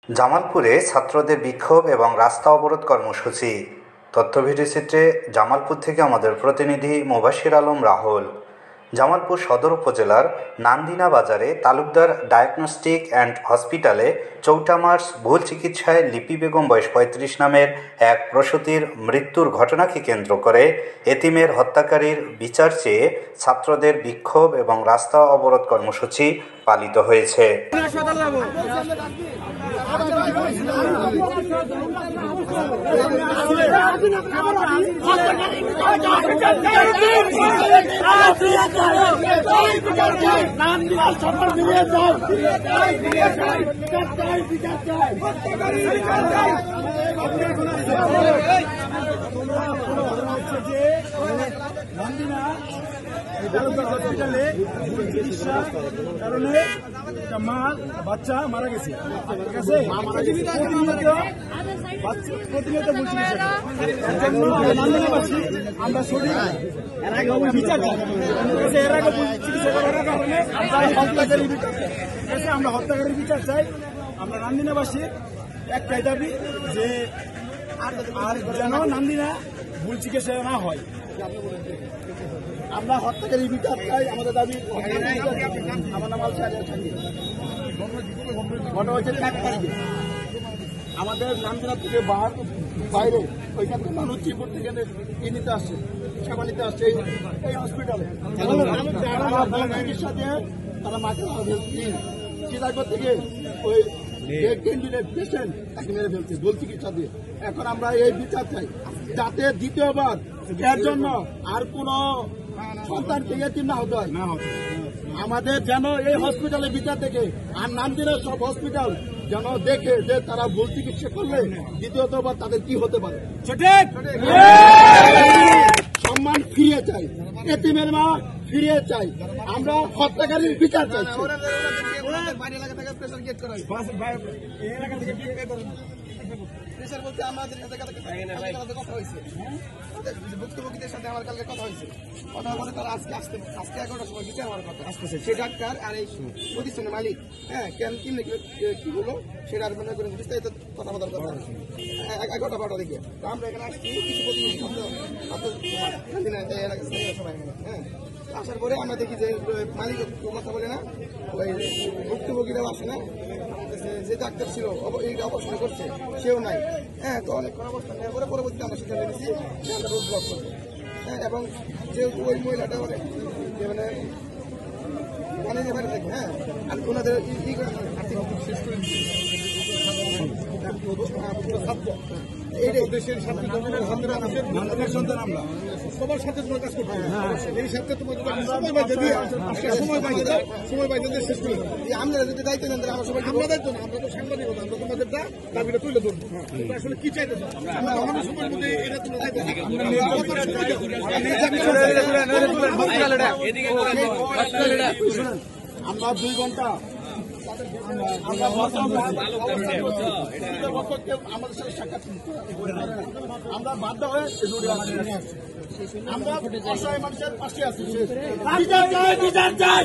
জামালপুরে ছাত্রদের বিক্ষোভ এবং রাস্তা অবরোধ কর্মসূচি। তথ্য ভিডিওচিত্রে জামালপুর থেকে আমাদের প্রতিনিধি মুবাশির আলম রাহুল। জামালপুর সদর উপজেলার নান্দিনা বাজারে তালুকদার ডায়াগনস্টিক অ্যান্ড হসপিটালে ৪ মার্চ ভুল চিকিৎসায় লিপি বেগম বয়স ৩৫ নামের এক প্রসূতির মৃত্যুর ঘটনাকে কেন্দ্র করে এতিমের হত্যাকারীর বিচার চেয়ে ছাত্রদের বিক্ষোভ এবং রাস্তা অবরোধ কর্মসূচি পালিত হয়েছে। হসপিটালে চিকিৎসার কারণে একটা মা বাচ্চা মারা গেছে। ঠিক আছে, প্রতিনিয়ত বলছি আমরা সঠিক বিচার চাই। এর আগে চিকিৎসা করার কারণে আমরা হত্যাকারীর বিচার চাই। আমরা নান্দিনাবাসীর একটাই দাবি যে আর যেন নান্দিনা ভুল চিকিৎসা না হয়। আমরা হত্যাকারী বিচার চাই, আমাদের দাবি। আমার নাম ঘটনা হচ্ছে 1 তারিখে আমাদের নামদিনা থেকে বাইরে ওইখানে মানুষ চিপুর থেকে নিতে আসছে, সেবা নিতে আসছে এই হসপিটালে। চিকিৎসা দিয়ে তারা মাকে চিরাইপুর থেকে ওই পেশেন্ট তাকে মেরে ফেলছে ভুল চিকিৎসা দিয়ে। এখন আমরা এই বিচার চাই যাতে দ্বিতীয়বার এর জন্য আর কোন সন্তানকে এতিম না হতে হয়। আমাদের যেন এই হসপিটালে বিচার দেখে আর নামদিনের সব হসপিটাল যেন দেখে যে তারা ভুল চিকিৎসা করলে দ্বিতীয়তবার তাদের কি হতে পারে। সম্মান ফিরিয়ে চাই, এতিমের মা ফিরিয়ে চাই, আমরা হত্যাকারীর বিচার চাই। বলতে আমাদের কথা হয়েছে, ভুক্তভোগীদের সাথে আমার কালকে কথা হয়েছে। কথা বলে তারা আজকে 11টার সময় বিচার হওয়ার কথা আসতেছে। সে ডাক্তার আর এই প্রতিষ্ঠানের মালিক কেন কি হলো সেটা আর মনে করেন বিস্তারিত কথা বলার কথা 11টা 12টা দিকে। তো আমরা এখানে আসছি কিছু প্রতিনিধি সবাই আসার পরে আমরা দেখি যে মালিক কথা বলে না, ওই ভুক্তভোগীরাও আসে না, যে ডাক্তার ছিল এই অবস্থান করছে সেও নাই। তো অনেকক্ষণ অবস্থান নেওয়ার পরে পরবর্তীতে আমরা সিদ্ধান্ত নিয়েছি যে আমরা রোড ব্লক করবো। এবং যেহেতু ওই মহিলাটা মানে বাইরে থাকবে, আর ওনাদের আর্থিক শেষ করে দেশের সাথে সন্তান আমরা সবার সাথে তোমার কাজ করতে এই সাথে তোমার সময় পাই শেষ করে আমরা যদি দায়িত্ব নেন আমরা সবাই আমরা দায়িত্ব না, আমরা তো সাংবাদিকতা, আমরা তোমাদের দাবিটা তুলে ধরবো। আসলে কি চাইতেছো আমরা অনেক সময়ের মধ্যে এটা তুলে আমরা 2 ঘন্টা আমাদের সাথে সাক্ষাৎ আমরা বাধ্য হয়ে আমরা অসহায় মানুষের পাশে আছি। বিচার চাই, বিচার চাই,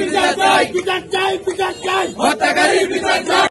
বিচার চাই, বিচার চাই, বিচার চাই, হত্যাকারী বিচার চাই।